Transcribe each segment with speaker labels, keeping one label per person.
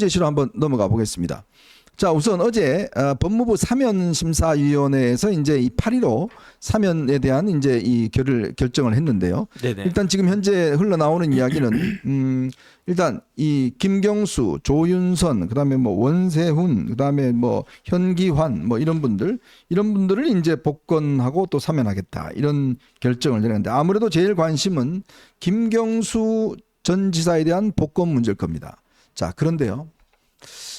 Speaker 1: 제시로 한번 넘어가 보겠습니다. 자, 우선 어제 법무부 사면심사위원회에서 이제 이 8.15 사면에 대한 이제 이 결정을 했는데요.
Speaker 2: 네네.
Speaker 1: 일단 지금 현재 흘러나오는 이야기는 일단 이 김경수, 조윤선, 그다음에 뭐 원세훈, 그다음에 뭐 현기환 뭐 이런 분들을 이제 복권하고 또 사면하겠다 이런 결정을 내렸는데 아무래도 제일 관심은 김경수 전 지사에 대한 복권 문제일 겁니다. 자, 그런데요.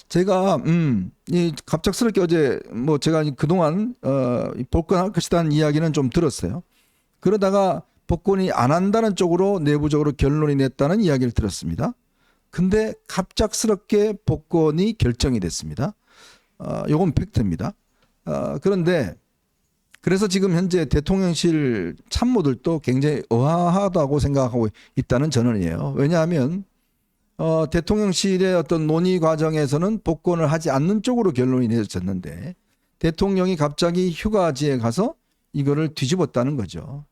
Speaker 1: 제가 이 갑작스럽게 어제 뭐 제가 그동안 복권할 것이라는 이야기는 좀 들었어요. 그러다가 복권이 안 한다는 쪽으로 내부적으로 결론이 냈다는 이야기를 들었습니다. 근데 갑작스럽게 복권이 결정이 됐습니다. 요건 팩트입니다. 그런데 그래서 지금 현재 대통령실 참모들도 굉장히 의아하다고 생각하고 있다는 전언이에요. 왜냐하면 대통령실의 어떤 논의 과정에서는 복권을 하지 않는 쪽으로 결론이 내려졌는데 대통령이 갑자기 휴가지에 가서 이거를 뒤집었다는 거죠.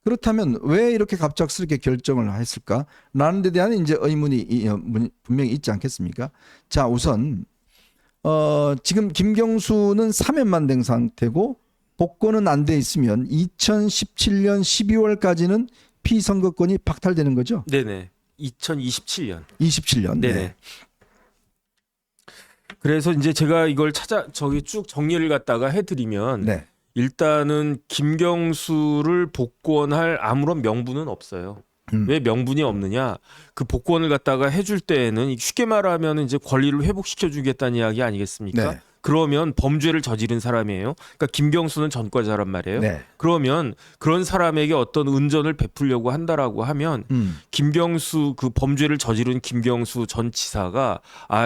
Speaker 1: 그렇다면 왜 이렇게 갑작스럽게 결정을 했을까? 라는 데 대한 이제 의문이 분명히 있지 않겠습니까? 자, 우선 지금 김경수는 사면만 된 상태고 복권은 안 돼 있으면 2017년 12월까지는 피선거권이 박탈되는 거죠?
Speaker 2: 네네. 2027년.
Speaker 1: 27년.
Speaker 2: 네네.
Speaker 1: 네.
Speaker 2: 그래서 이제 제가 이걸 쭉 정리를 갖다가 해드리면
Speaker 1: 네.
Speaker 2: 일단은 김경수를 복권할 아무런 명분은 없어요. 왜 명분이 없느냐? 그 복권을 갖다가 해줄 때에는 쉽게 말하면 이제 권리를 회복시켜주겠다는 이야기 아니겠습니까?
Speaker 1: 네.
Speaker 2: 그러면 범죄를 저지른 사람이에요. 그러니까 김경수는 전과자란 말이에요.
Speaker 1: 네.
Speaker 2: 그러면 그런 사람에게 어떤 은전을 베풀려고 한다라고 하면 김경수 그 범죄를 저지른 김경수 전 지사가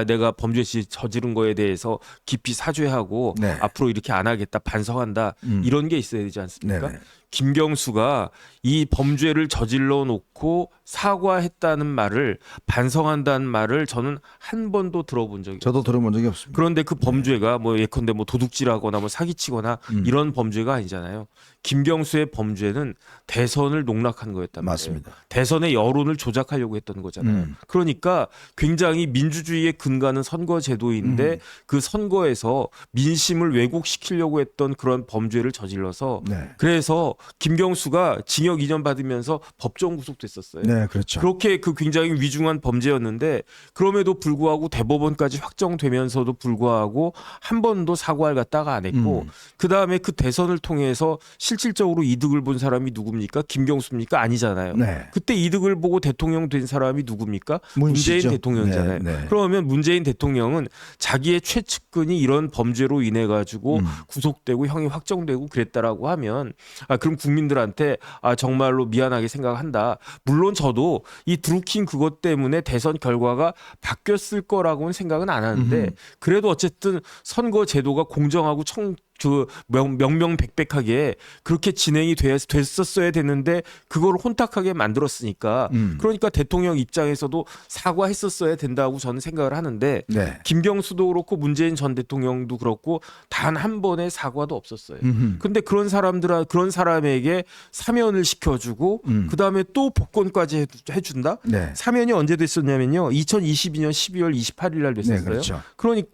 Speaker 2: 내가 범죄 저지른 거에 대해서 깊이 사죄하고
Speaker 1: 네.
Speaker 2: 앞으로 이렇게 안 하겠다 반성한다 이런 게 있어야 되지 않습니까?
Speaker 1: 네네.
Speaker 2: 김경수가 이 범죄를 저질러 놓고 사과했다는 말을 반성한다는 말을 저는 한 번도 들어본 적이
Speaker 1: 저도
Speaker 2: 없어요.
Speaker 1: 들어본 적이 없습니다.
Speaker 2: 그런데 그 범죄가 뭐 예컨대 뭐 도둑질하거나 뭐 사기치거나 이런 범죄가 아니잖아요. 김경수의 범죄는 대선을 농락한 거였단 말이에요.
Speaker 1: 맞습니다.
Speaker 2: 대선의 여론을 조작하려고 했던 거잖아요. 그러니까 굉장히 민주주의의 근간은 선거제도인데 그 선거에서 민심을 왜곡시키려고 했던 그런 범죄를 저질러서
Speaker 1: 네.
Speaker 2: 그래서 김경수가 징역 2년 받으면서 법정 구속됐었어요.
Speaker 1: 네, 그렇죠.
Speaker 2: 그렇게 그 굉장히 위중한 범죄였는데 그럼에도 불구하고 대법원까지 확정되면서도 불구하고 한 번도 사과를 갖다가 안 했고 그다음에 그 대선을 통해서 실질적으로 이득을 본 사람이 누굽니까? 김경수입니까? 아니잖아요.
Speaker 1: 네.
Speaker 2: 그때 이득을 보고 대통령 된 사람이 누굽니까?
Speaker 1: 문씨죠.
Speaker 2: 문재인 대통령이잖아요.
Speaker 1: 네, 네.
Speaker 2: 그러면 문재인 대통령은 자기의 최측근이 이런 범죄로 인해 가지고 구속되고 형이 확정되고 그랬다라고 하면 그럼 국민들한테 정말로 미안하게 생각한다. 물론 저도 이 드루킹 그것 때문에 대선 결과가 바뀌었을 거라고는 생각은 안 하는데 그래도 어쨌든 선거 제도가 공정하고 명명백백하게 그렇게 진행이 됐었어야 되는데 그걸 혼탁하게 만들었으니까 그러니까 대통령 입장에서도 사과했었어야 된다고 저는 생각을 하는데
Speaker 1: 네.
Speaker 2: 김경수도 그렇고 문재인 전 대통령도 그렇고 단 한 번의 사과도 없었어요. 근데 그런 사람에게 사면을 시켜주고 그다음에 또 복권까지 해준다?
Speaker 1: 네.
Speaker 2: 사면이 언제 됐었냐면요. 2022년 12월 28일 날 됐었어요.
Speaker 1: 네, 그렇죠.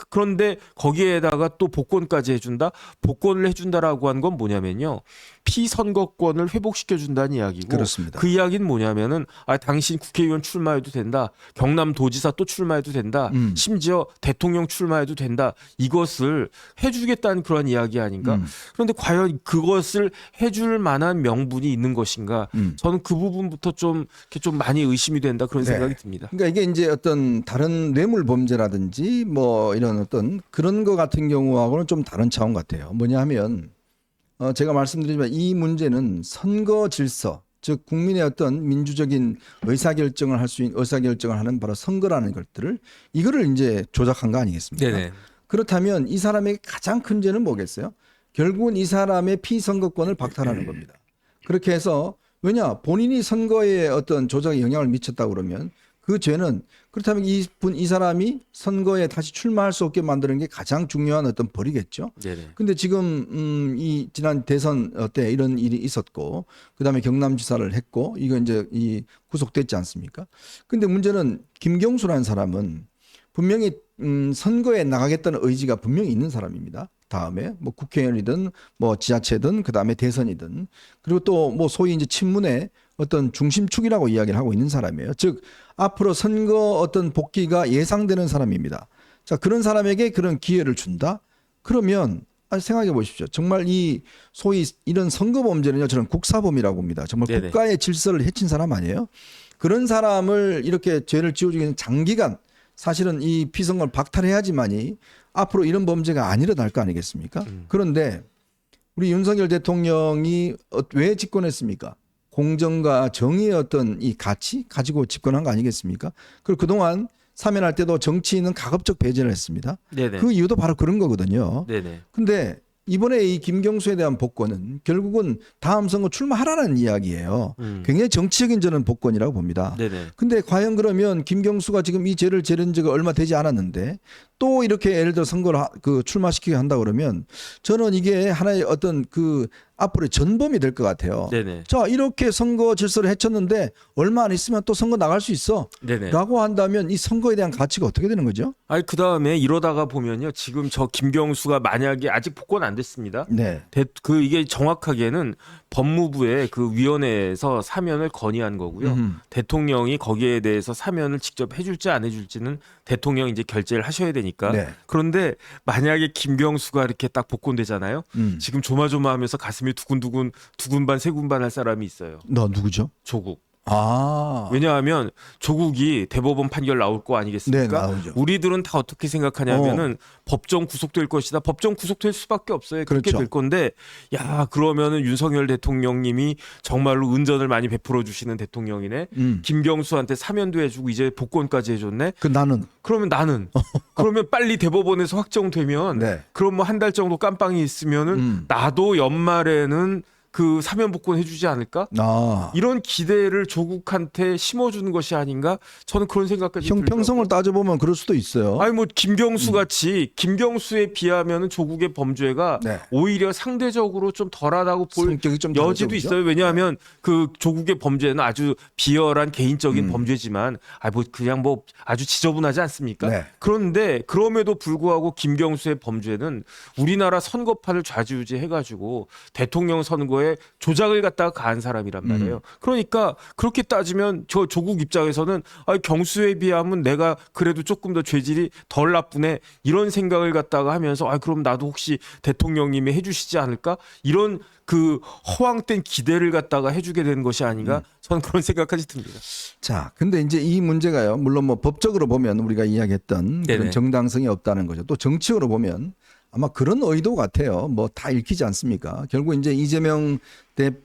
Speaker 2: 그런데 거기에다가 또 복권까지 해준다? 복권을 해준다라고 한 건 뭐냐면요. 피선거권을 회복시켜준다는 이야기고
Speaker 1: 그렇습니다.
Speaker 2: 그 이야기는 뭐냐면은 당신 국회의원 출마해도 된다. 경남도지사 또 출마해도 된다. 심지어 대통령 출마해도 된다. 이것을 해주겠다는 그런 이야기 아닌가? 그런데 과연 그것을 해줄 만한 명분이 있는 것인가? 저는 그 부분부터 좀 많이 의심이 된다 그런
Speaker 1: 네.
Speaker 2: 생각이 듭니다.
Speaker 1: 그러니까 이게 이제 어떤 다른 뇌물 범죄라든지 뭐 이런 어떤 그런 거 같은 경우하고는 좀 다른 차원 같아요. 뭐냐 하면 제가 말씀드리지만 이 문제는 선거 질서, 즉 국민의 어떤 민주적인 의사결정을 할 수 있는 의사결정을 하는 바로 선거라는 것들을 이거를 이제 조작한 거 아니겠습니까?
Speaker 2: 네네.
Speaker 1: 그렇다면 이 사람에게 가장 큰 죄는 뭐겠어요? 결국은 이 사람의 피선거권을 박탈하는 겁니다. 그렇게 해서 왜냐 본인이 선거에 어떤 조작에 영향을 미쳤다 그러면 그 죄는 그렇다면 이 사람이 선거에 다시 출마할 수 없게 만드는 게 가장 중요한 어떤 벌이겠죠.
Speaker 2: 네네.
Speaker 1: 근데 지금 이 지난 대선 때 이런 일이 있었고 그다음에 경남지사를 했고 이거 이제 이 구속됐지 않습니까? 근데 문제는 김경수라는 사람은 분명히 선거에 나가겠다는 의지가 분명히 있는 사람입니다. 다음에 뭐 국회의원이든 뭐 지자체든 그다음에 대선이든 그리고 또 뭐 소위 이제 친문의 어떤 중심축이라고 이야기를 하고 있는 사람이에요. 즉 앞으로 선거 어떤 복귀가 예상되는 사람입니다. 자, 그런 사람에게 그런 기회를 준다? 그러면 생각해 보십시오. 정말 이 소위 이런 선거 범죄는요, 저는 국사범이라고 봅니다. 정말
Speaker 2: 네네.
Speaker 1: 국가의 질서를 해친 사람 아니에요? 그런 사람을 이렇게 죄를 지어주기는 장기간 사실은 이 피선거를 박탈해야지만이 앞으로 이런 범죄가 안 일어날 거 아니겠습니까? 그런데 우리 윤석열 대통령이 왜 집권했습니까? 공정과 정의의 어떤 이 가치 가지고 집권한 거 아니겠습니까? 그리고 그동안 사면할 때도 정치인은 가급적 배제를 했습니다.
Speaker 2: 네네.
Speaker 1: 그 이유도 바로 그런 거거든요.
Speaker 2: 네네.
Speaker 1: 근데 이번에 이 김경수에 대한 복권은 결국은 다음 선거 출마하라는 이야기예요. 굉장히 정치적인 저는 복권이라고 봅니다.
Speaker 2: 네네.
Speaker 1: 근데 과연 그러면 김경수가 지금 이 죄를 지른 지가 얼마 되지 않았는데 또 이렇게 예를 들어 선거를 출마시키게 한다 그러면 저는 이게 하나의 어떤 그 앞으로의 전범이 될 것 같아요.
Speaker 2: 네네.
Speaker 1: 자, 이렇게 선거 질서를 해쳤는데 얼마 안 있으면 또 선거 나갈 수 있어.
Speaker 2: 네네.
Speaker 1: 라고 한다면 이 선거에 대한 가치가 어떻게 되는 거죠?
Speaker 2: 아니 그 다음에 이러다가 보면요, 지금 저 김경수가 만약에 아직 복권 안 됐습니다.
Speaker 1: 네.
Speaker 2: 이게 정확하게는 법무부의 그 위원회에서 사면을 건의한 거고요. 대통령이 거기에 대해서 사면을 직접 해줄지 안 해줄지는 대통령이 이제 결재를 하셔야 되니까.
Speaker 1: 네.
Speaker 2: 그런데 만약에 김경수가 이렇게 딱 복권되잖아요. 지금 조마조마하면서 가슴이 두근두근 두근반 세군반 할 사람이 있어요.
Speaker 1: 너 누구죠?
Speaker 2: 조국.
Speaker 1: 아.
Speaker 2: 왜냐하면 조국이 대법원 판결 나올 거 아니겠습니까?
Speaker 1: 네, 나오죠.
Speaker 2: 우리들은 다 어떻게 생각하냐면은 법정 구속될 것이다. 법정 구속될 수밖에 없어요. 그렇게
Speaker 1: 그렇죠.
Speaker 2: 될 건데, 야, 그러면은 윤석열 대통령님이 정말로 은전을 많이 베풀어 주시는 대통령이네. 김경수한테 사면도 해주고 이제 복권까지 해줬네.
Speaker 1: 그 나는
Speaker 2: 그러면 나는 그러면 빨리 대법원에서 확정되면
Speaker 1: 네.
Speaker 2: 그럼 뭐 한 달 정도 깜빵이 있으면은 나도 연말에는 그 사면 복권 해주지 않을까? 이런 기대를 조국한테 심어주는 것이 아닌가? 저는 그런 생각까지
Speaker 1: 형평성을
Speaker 2: 들더라고요.
Speaker 1: 따져보면 그럴 수도 있어요.
Speaker 2: 아니 뭐 김경수 같이 김경수에 비하면은 조국의 범죄가
Speaker 1: 네.
Speaker 2: 오히려 상대적으로 좀 덜하다고 볼
Speaker 1: 성격이 좀
Speaker 2: 여지도
Speaker 1: 다르죠,
Speaker 2: 있어요. 왜냐하면 그 조국의 범죄는 아주 비열한 개인적인 범죄지만 뭐 그냥 뭐 아주 지저분하지 않습니까?
Speaker 1: 네.
Speaker 2: 그런데 그럼에도 불구하고 김경수의 범죄는 우리나라 선거판을 좌지우지해가지고 대통령 선거에 조작을 갖다가 가한 사람이란 말이에요. 그러니까 그렇게 따지면 저 조국 입장에서는 경수에 비하면 내가 그래도 조금 더 죄질이 덜 나쁘네 이런 생각을 갖다가 하면서 그럼 나도 혹시 대통령님이 해주시지 않을까 이런 그 허황된 기대를 갖다가 해주게 되는 것이 아닌가 저는 그런 생각까지 듭니다.
Speaker 1: 자, 근데 이제 이 문제가요. 물론 뭐 법적으로 보면 우리가 이야기했던
Speaker 2: 네네.
Speaker 1: 그런 정당성이 없다는 거죠. 또 정치적으로 보면 아마 그런 의도 같아요. 뭐 다 읽히지 않습니까? 결국 이제 이재명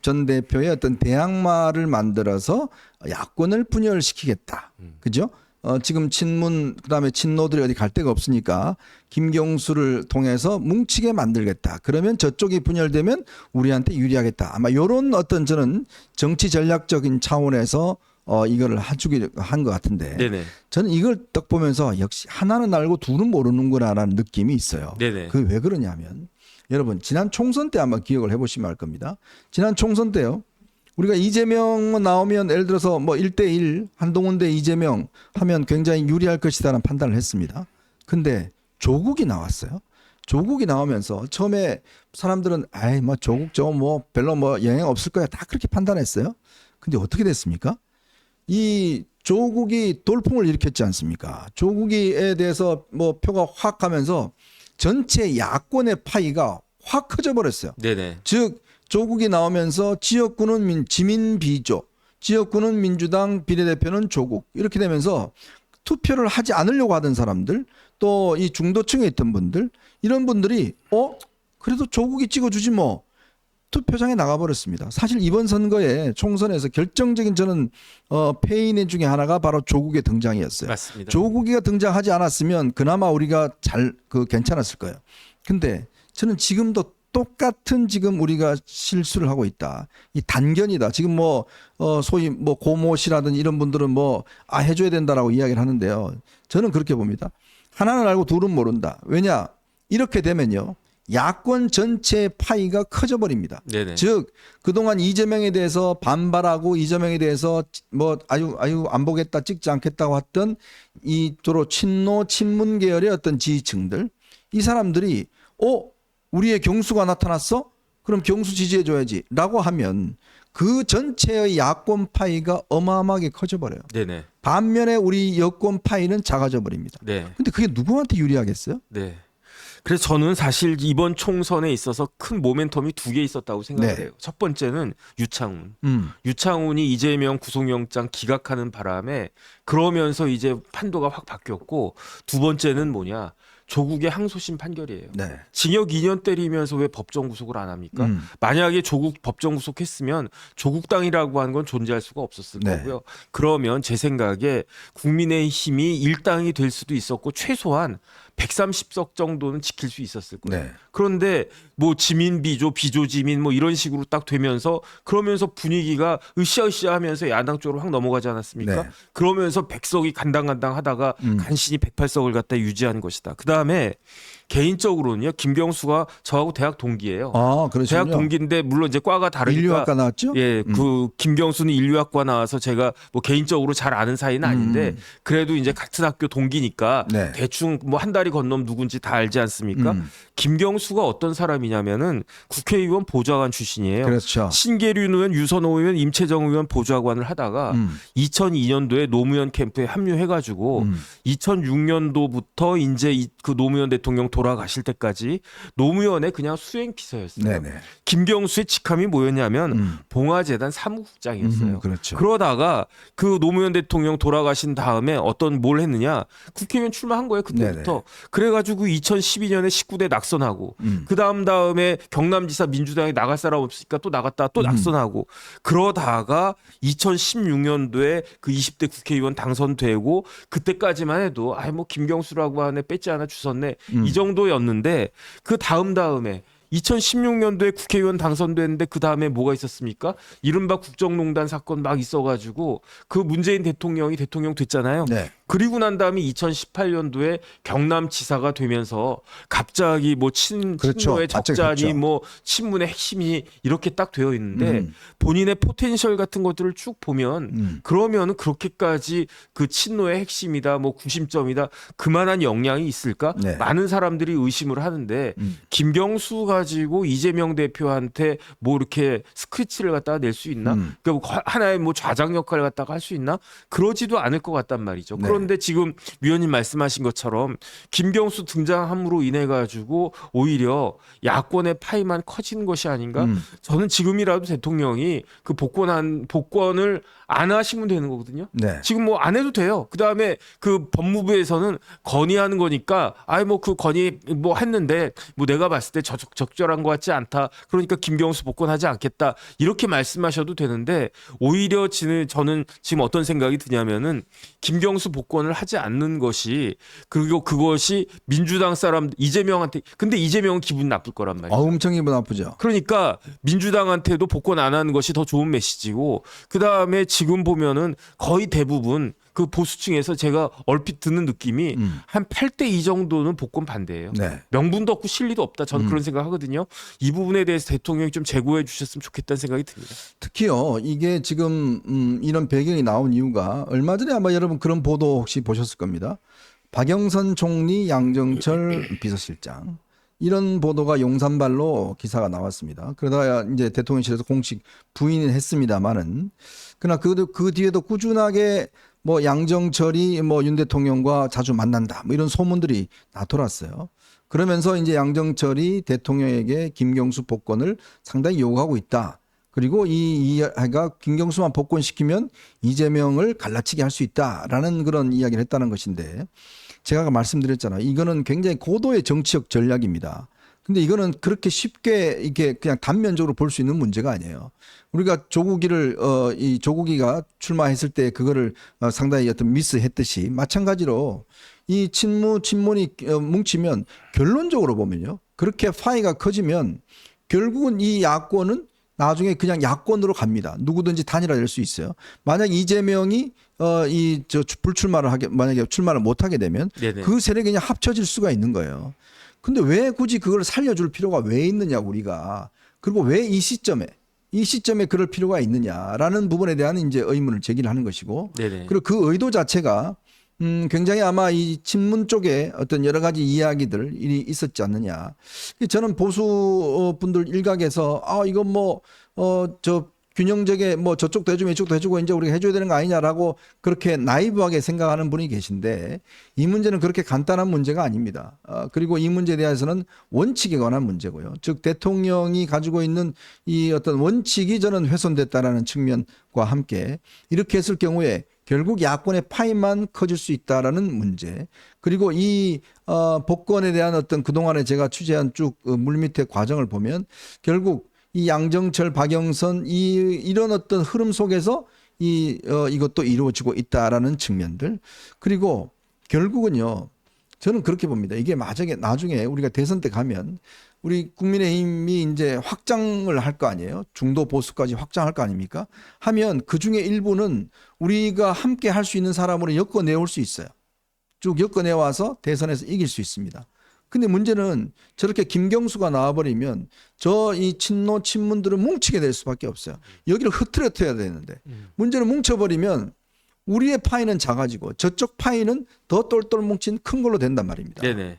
Speaker 1: 전 대표의 어떤 대항마를 만들어서 야권을 분열시키겠다. 그죠? 지금 친문 그다음에 친노들이 어디 갈 데가 없으니까 김경수를 통해서 뭉치게 만들겠다. 그러면 저쪽이 분열되면 우리한테 유리하겠다. 아마 이런 어떤 저는 정치 전략적인 차원에서 이거를 해주기 한 것 같은데
Speaker 2: 네네.
Speaker 1: 저는 이걸 딱 보면서 역시 하나는 알고 둘은 모르는구나라는 느낌이 있어요.
Speaker 2: 네네.
Speaker 1: 그게 왜 그러냐면 여러분 지난 총선 때 한번 기억을 해보시면 알 겁니다. 지난 총선 때요. 우리가 이재명 나오면 예를 들어서 뭐 1대1 한동훈 대 이재명 하면 굉장히 유리할 것이다라는 판단을 했습니다. 근데 조국이 나왔어요. 조국이 나오면서 처음에 사람들은 뭐 조국 저거 뭐 별로 뭐 영향 없을 거야 다 그렇게 판단했어요. 근데 어떻게 됐습니까? 이 조국이 돌풍을 일으켰지 않습니까? 조국이에 대해서 뭐 표가 확 하면서 전체 야권의 파이가 확 커져 버렸어요.
Speaker 2: 네네.
Speaker 1: 즉 조국이 나오면서 지역구는 지민 비조, 지역구는 민주당 비례대표는 조국 이렇게 되면서 투표를 하지 않으려고 하던 사람들 또 이 중도층에 있던 분들 이런 분들이 그래도 조국이 찍어주지 뭐 투표장에 나가버렸습니다. 사실 이번 선거에 총선에서 결정적인 저는 패인의 중에 하나가 바로 조국의 등장이었어요.
Speaker 2: 맞습니다.
Speaker 1: 조국이가 등장하지 않았으면 그나마 우리가 괜찮았을 거예요. 근데 저는 지금도 똑같은 지금 우리가 실수를 하고 있다. 이 단견이다. 지금 뭐 소위 뭐 고모 씨라든지 이런 분들은 뭐 해줘야 된다라고 이야기를 하는데요. 저는 그렇게 봅니다. 하나는 알고 둘은 모른다. 왜냐? 이렇게 되면요. 야권 전체 파이가 커져 버립니다.
Speaker 2: 네네.
Speaker 1: 즉 그동안 이재명에 대해서 반발하고 이재명에 대해서 뭐 아유 안 보겠다 찍지 않겠다고 했던 이 주로 친노 친문 계열의 어떤 지지층들 이 사람들이 우리의 경수가 나타났어? 그럼 경수 지지해 줘야지라고 하면 그 전체의 야권 파이가 어마어마하게 커져 버려요.
Speaker 2: 네네.
Speaker 1: 반면에 우리 여권 파이는 작아져 버립니다.
Speaker 2: 네.
Speaker 1: 근데 그게 누구한테 유리하겠어요?
Speaker 2: 네. 그래서 저는 사실 이번 총선에 있어서 큰 모멘텀이 두 개 있었다고 생각을
Speaker 1: 네.
Speaker 2: 해요. 첫 번째는 유창훈. 유창훈이 이재명 구속영장 기각하는 바람에 그러면서 이제 판도가 확 바뀌었고, 두 번째는 뭐냐? 조국의 항소심 판결이에요.
Speaker 1: 네.
Speaker 2: 징역 2년 때리면서 왜 법정 구속을 안 합니까? 만약에 조국 법정 구속했으면 조국당이라고 하는 건 존재할 수가 없었을
Speaker 1: 네.
Speaker 2: 거고요. 그러면 제 생각에 국민의힘이 일당이 될 수도 있었고 최소한 130석 정도는 지킬 수 있었을 거예요.
Speaker 1: 네.
Speaker 2: 그런데 뭐 지민 비조 비조 지민 뭐 이런 식으로 딱 되면서 그러면서 분위기가 으쌰으쌰하면서 야당 쪽으로 확 넘어가지 않았습니까?
Speaker 1: 네.
Speaker 2: 그러면서 100석이 간당간당 하다가 간신히 108석을 갖다 유지하는 것이다. 그다음에 개인적으로는요. 김경수가 저하고 대학 동기예요.
Speaker 1: 아, 그러시군요.
Speaker 2: 대학 동기인데 물론 이제 과가 다르니까
Speaker 1: 인류학과 나왔죠?
Speaker 2: 예, 그 김경수는 인류학과 나와서 제가 뭐 개인적으로 잘 아는 사이는 아닌데 그래도 이제 같은 학교 동기니까
Speaker 1: 네.
Speaker 2: 대충 뭐 한 다리 건너면 누군지 다 알지 않습니까? 김경수가 어떤 사람이냐면은 국회의원 보좌관 출신이에요.
Speaker 1: 그렇죠.
Speaker 2: 신계륜 의원, 유선호 의원, 임채정 의원 보좌관을 하다가 2002년도에 노무현 캠프에 합류해가지고 2006년도부터 이제 그 노무현 대통령 돌아가실 때까지 노무현의 그냥 수행 피서였어요.
Speaker 1: 네네.
Speaker 2: 김경수의 직함이 뭐였냐면 봉화재단 사무국장이었어요.
Speaker 1: 그렇죠.
Speaker 2: 그러다가 그 노무현 대통령 돌아가신 다음에 어떤 뭘 했느냐 국회의원 출마한 거예요. 그때부터. 그래가지고 2012년에 19대 낙선하고 그 다음에 경남지사 민주당에 나갈 사람 없으니까 또 나갔다 또 낙선하고 그러다가 2016년도에 그 20대 국회의원 당선되고 그때까지만 해도 뭐 김경수라고 하네 뺏지 않아 주웠네 이 정도였는데 그 다음에 2016년도에 국회의원 당선됐는데 그 다음에 뭐가 있었습니까? 이른바 국정농단 사건 막 있어가지고 그 문재인 대통령이 대통령 됐잖아요.
Speaker 1: 네.
Speaker 2: 그리고 난 다음에 2018년도에 경남지사가 되면서 갑자기 뭐
Speaker 1: 그렇죠.
Speaker 2: 친노의
Speaker 1: 갑자기
Speaker 2: 적자니
Speaker 1: 그렇죠.
Speaker 2: 뭐 친문의 핵심이 이렇게 딱 되어 있는데 본인의 포텐셜 같은 것들을 쭉 보면 그러면은 그렇게까지 그 친노의 핵심이다 뭐 구심점이다 그만한 역량이 있을까?
Speaker 1: 네.
Speaker 2: 많은 사람들이 의심을 하는데 김경수 가지고 이재명 대표한테 뭐 이렇게 스크래치를 갖다가 낼 수 있나? 그러니까 뭐 하나의 뭐 좌장 역할을 갖다가 할 수 있나? 그러지도 않을 것 같단 말이죠.
Speaker 1: 네.
Speaker 2: 그런데 지금 위원님 말씀하신 것처럼 김경수 등장함으로 인해 가지고 오히려 야권의 파이만 커지는 것이 아닌가? 저는 지금이라도 대통령이 그 복권을 안 하시면 되는 거거든요.
Speaker 1: 네.
Speaker 2: 지금 뭐 안 해도 돼요. 그 다음에 그 법무부에서는 건의하는 거니까 뭐 그 건의 뭐 했는데 뭐 내가 봤을 때 적절한 것 같지 않다. 그러니까 김경수 복권하지 않겠다. 이렇게 말씀하셔도 되는데 오히려 저는 지금 어떤 생각이 드냐면은 김경수 복권을 하지 않는 것이 그리고 그것이 민주당 사람 이재명한테 근데 이재명은 기분 나쁠 거란 말이에요.
Speaker 1: 엄청 기분 나쁘죠.
Speaker 2: 그러니까 민주당한테도 복권 안 하는 것이 더 좋은 메시지고 그다음에 지금 보면은 거의 대부분 그 보수층에서 제가 얼핏 듣는 느낌이 한 8대2 정도는 복권 반대예요.
Speaker 1: 네.
Speaker 2: 명분도 없고 실리도 없다. 저는 그런 생각하거든요. 이 부분에 대해서 대통령이 좀 제고해 주셨으면 좋겠다는 생각이 듭니다.
Speaker 1: 특히요. 이게 지금 이런 배경이 나온 이유가 얼마 전에 아마 여러분 그런 보도 혹시 보셨을 겁니다. 박영선 총리, 양정철 비서실장 이런 보도가 용산발로 기사가 나왔습니다. 그러다가 이제 대통령실에서 공식 부인을 했습니다만은 그러나 그 뒤에도 꾸준하게 뭐 양정철이 뭐 윤 대통령과 자주 만난다 뭐 이런 소문들이 나돌았어요. 그러면서 이제 양정철이 대통령에게 김경수 복권을 상당히 요구하고 있다. 그리고 이 이야기가 김경수만 복권시키면 이재명을 갈라치게 할 수 있다라는 그런 이야기를 했다는 것인데 제가 아까 말씀드렸잖아요. 이거는 굉장히 고도의 정치적 전략입니다. 근데 이거는 그렇게 쉽게 이게 그냥 단면적으로 볼 수 있는 문제가 아니에요. 우리가 이 조국이가 출마했을 때 그거를 상당히 어떤 미스했듯이 마찬가지로 이 친문이 뭉치면 결론적으로 보면요. 그렇게 파이가 커지면 결국은 이 야권은 나중에 그냥 야권으로 갑니다. 누구든지 단일화될 수 있어요. 만약 이재명이 불출마를 만약에 출마를 못 하게 되면
Speaker 2: 네네.
Speaker 1: 그 세력이 그냥 합쳐질 수가 있는 거예요. 근데 왜 굳이 그걸 살려줄 필요가 왜 있느냐 우리가. 그리고 왜 이 시점에 그럴 필요가 있느냐라는 부분에 대한 이제 의문을 제기를 하는 것이고.
Speaker 2: 네네.
Speaker 1: 그리고 그 의도 자체가 굉장히 아마 이 친문 쪽에 어떤 여러 가지 이야기들이 있었지 않느냐. 저는 보수 분들 일각에서 이건 저 균형적에 저쪽도 해주면 이쪽도 해주고 이제 우리가 해줘야 되는 거 아니냐라고 그렇게 나이브하게 생각하는 분이 계신데 이 문제는 그렇게 간단한 문제가 아닙니다. 그리고 이 문제에 대해서는 원칙에 관한 문제고요. 즉 대통령이 가지고 있는 이 어떤 원칙이 저는 훼손됐다라는 측면과 함께 이렇게 했을 경우에 결국 야권의 파이만 커질 수 있다라는 문제. 그리고 이 복권에 대한 어떤 그동안에 제가 취재한 쭉 물밑의 과정을 보면 결국 이 양정철, 박영선 이런 어떤 흐름 속에서 이것도 이루어지고 있다라는 측면들. 그리고 결국은요. 저는 그렇게 봅니다. 이게 나중에 우리가 대선 때 가면 우리 국민의힘이 이제 확장을 할 거 아니에요. 중도 보수까지 확장할 거 아닙니까? 하면 그 중에 일부는 우리가 함께 할 수 있는 사람으로 엮어내올 수 있어요. 쭉 엮어내와서 대선에서 이길 수 있습니다. 근데 문제는 저렇게 김경수가 나와버리면 이 친문들은 뭉치게 될 수밖에 없어요. 여기를 흐트러뜨려야 되는데 문제는 뭉쳐버리면 우리의 파이는 작아지고 저쪽 파이는 더 똘똘 뭉친 큰 걸로 된단 말입니다.
Speaker 2: 네네.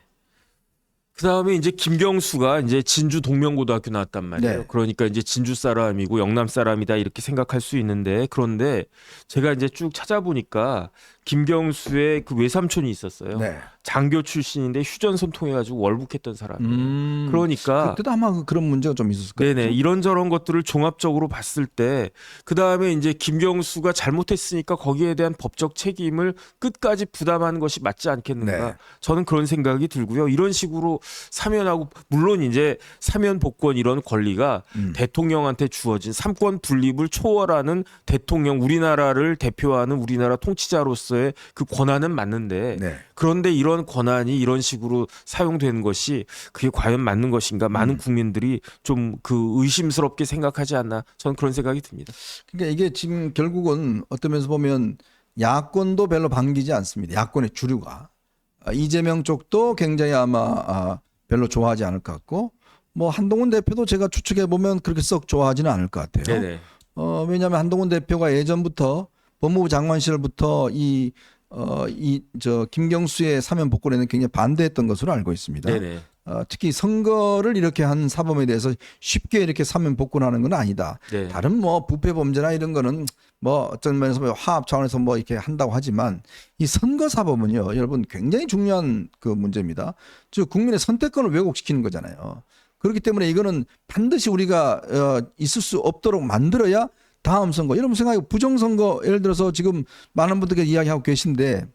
Speaker 2: 그 다음에 이제 김경수가 이제 진주 동명고등학교 나왔단 말이에요.
Speaker 1: 네.
Speaker 2: 그러니까 이제 진주 사람이고 영남 사람이다 이렇게 생각할 수 있는데 그런데 제가 이제 쭉 찾아보니까 김경수의 그 외삼촌이 있었어요.
Speaker 1: 네.
Speaker 2: 장교 출신인데 휴전선 통해가지고 월북했던 사람이에요. 그러니까
Speaker 1: 그때도 아마 그런 문제가 좀 있었을 거예요.
Speaker 2: 네네 이런저런 것들을 종합적으로 봤을 때 그 다음에 이제 김경수가 잘못했으니까 거기에 대한 법적 책임을 끝까지 부담하는 것이 맞지 않겠는가.
Speaker 1: 네.
Speaker 2: 저는 그런 생각이 들고요. 이런 식으로 사면하고 물론 이제 사면 복권 이런 권리가 대통령한테 주어진 삼권 분립을 초월하는 대통령 우리나라를 대표하는 우리나라 통치자로서의 그 권한은 맞는데
Speaker 1: 네.
Speaker 2: 그런데 이런 권한이 이런 식으로 사용되는 것이 그게 과연 맞는 것인가 많은 국민들이 좀 그 의심스럽게 생각하지 않나 저는 그런 생각이 듭니다.
Speaker 1: 그러니까 이게 지금 결국은 어떤 면에서 보면 야권도 별로 반기지 않습니다. 야권의 주류가. 이재명 쪽도 굉장히 아마 별로 좋아하지 않을 것 같고 한동훈 대표도 제가 추측해 보면 그렇게 썩 좋아하지는 않을 것 같아요.
Speaker 2: 네네.
Speaker 1: 왜냐하면 한동훈 대표가 예전부터 법무부 장관 시절부터 김경수의 사면 복권에는 굉장히 반대했던 것으로 알고 있습니다.
Speaker 2: 네네.
Speaker 1: 특히 선거를 이렇게 한 사범에 대해서 쉽게 이렇게 사면 복권하는 건 아니다.
Speaker 2: 네.
Speaker 1: 다른 부패 범죄나 이런 거는 어떤 면에서 화합 차원에서 이렇게 한다고 하지만 이 선거 사범은요, 여러분 굉장히 중요한 그 문제입니다. 즉 국민의 선택권을 왜곡시키는 거잖아요. 그렇기 때문에 이거는 반드시 우리가 있을 수 없도록 만들어야 다음 선거. 여러분 생각해 부정선거 예를 들어서 지금 많은 분들께서 이야기하고 계신데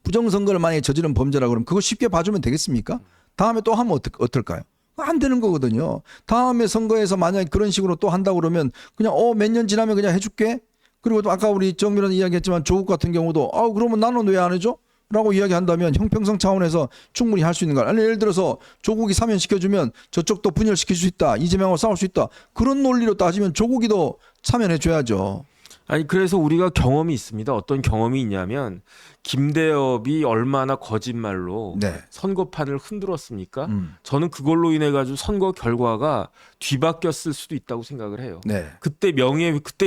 Speaker 1: 부정선거를 만약에 저지른 범죄라 그러면 그거 쉽게 봐주면 되겠습니까? 다음에 또 하면 어떨까요? 안 되는 거거든요. 다음에 선거에서 만약에 그런 식으로 또 한다고 그러면 그냥 몇 년 지나면 그냥 해줄게. 그리고 또 아까 우리 정밀원 이야기했지만 조국 같은 경우도 그러면 나는 왜 안 해줘? 라고 이야기한다면 형평성 차원에서 충분히 할 수 있는 거. 아니 예를 들어서 조국이 사면시켜주면 저쪽도 분열시킬 수 있다. 이재명하고 싸울 수 있다. 그런 논리로 따지면 조국이도 사면해줘야죠.
Speaker 2: 아니 그래서 우리가 경험이 있습니다. 어떤 경험이 있냐면 김대엽이 얼마나 거짓말로
Speaker 1: 네.
Speaker 2: 선거판을 흔들었습니까? 저는 그걸로 인해 가지고 선거 결과가 뒤바뀌었을 수도 있다고 생각을 해요.
Speaker 1: 네.
Speaker 2: 그때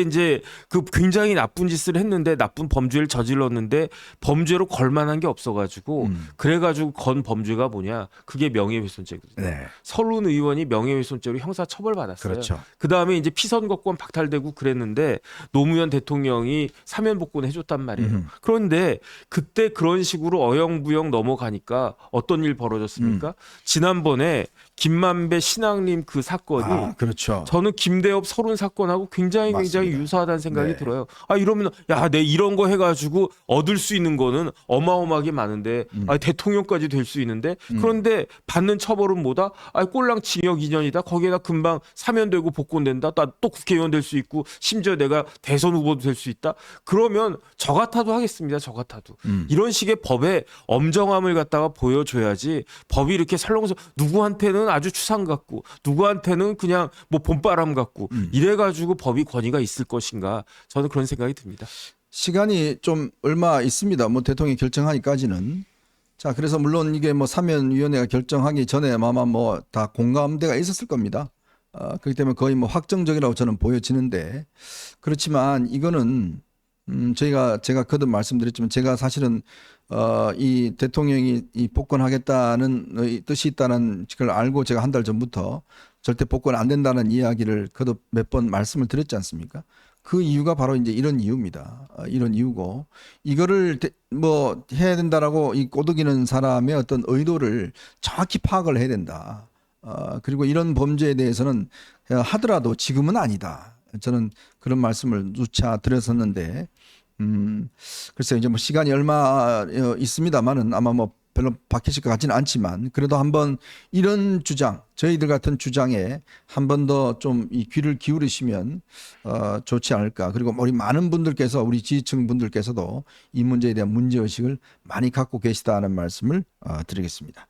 Speaker 2: 이제 그 굉장히 나쁜 짓을 했는데 나쁜 범죄를 저질렀는데 범죄로 걸만한 게 없어가지고 그래가지고 건 범죄가 뭐냐? 그게 명예훼손죄거든요.
Speaker 1: 네.
Speaker 2: 서른 의원이 명예훼손죄로 형사 처벌받았어요.
Speaker 1: 그렇죠.
Speaker 2: 그 다음에 이제 피선거권 박탈되고 그랬는데 노무현 대통령이 사면 복권 해줬단 말이에요. 그런데 그때 그런 식으로 어영부영 넘어가니까 어떤 일 벌어졌습니까? 지난번에 김만배 신앙림 그 사건이
Speaker 1: 그렇죠.
Speaker 2: 저는 김대엽 서른 사건하고 굉장히
Speaker 1: 맞습니다.
Speaker 2: 유사하다는 생각이
Speaker 1: 네.
Speaker 2: 들어요. 이러면 내 이런 거 해가지고 얻을 수 있는 거는 어마어마하게 많은데 대통령까지 될 수 있는데 그런데 받는 처벌은 뭐다? 꼴랑 징역 2년이다. 거기에다 금방 사면되고 복권된다. 나 또 국회의원 될 수 있고 심지어 내가 대선 후보도 될 수 있다. 그러면 저 같아도 하겠습니다. 저 같아도. 가지고 이런 식의 법의 엄정함을 갖다가 보여줘야지 법이 이렇게 설렁설 누구한테는 아주 추상 같고 누구한테는 그냥 뭐 봄바람 같고 이래 가지고 법이 권위가 있을 것인가 저는 그런 생각이 듭니다.
Speaker 1: 시간이 좀 얼마 있습니다. 뭐 대통령이 결정하기까지는. 자, 그래서 물론 이게 뭐 사면위원회가 결정하기 전에 아마 뭐 다 공감대가 있었을 겁니다. 그렇기 때문에 거의 뭐 확정적이라고 저는 보여지는데 그렇지만 이거는 제가 거듭 말씀드렸지만 제가 사실은 이 대통령이 이 복권하겠다는 뜻이 있다는 걸 알고 제가 한 달 전부터 절대 복권 안 된다는 이야기를 거듭 몇 번 말씀을 드렸지 않습니까? 그 이유가 바로 이제 이런 이유입니다. 이런 이유고 이거를 뭐 해야 된다라고 이 꼬드기는 사람의 어떤 의도를 정확히 파악을 해야 된다. 그리고 이런 범죄에 대해서는 하더라도 지금은 아니다. 저는 그런 말씀을 누차 드렸었는데, 글쎄요, 이제 뭐 시간이 얼마 있습니다만은 아마 뭐 별로 바뀌실 것 같지는 않지만 그래도 한번 이런 주장, 저희들 같은 주장에 한 번 더 좀 이 귀를 기울이시면 좋지 않을까. 그리고 우리 많은 분들께서 우리 지지층 분들께서도 이 문제에 대한 문제의식을 많이 갖고 계시다는 말씀을 드리겠습니다.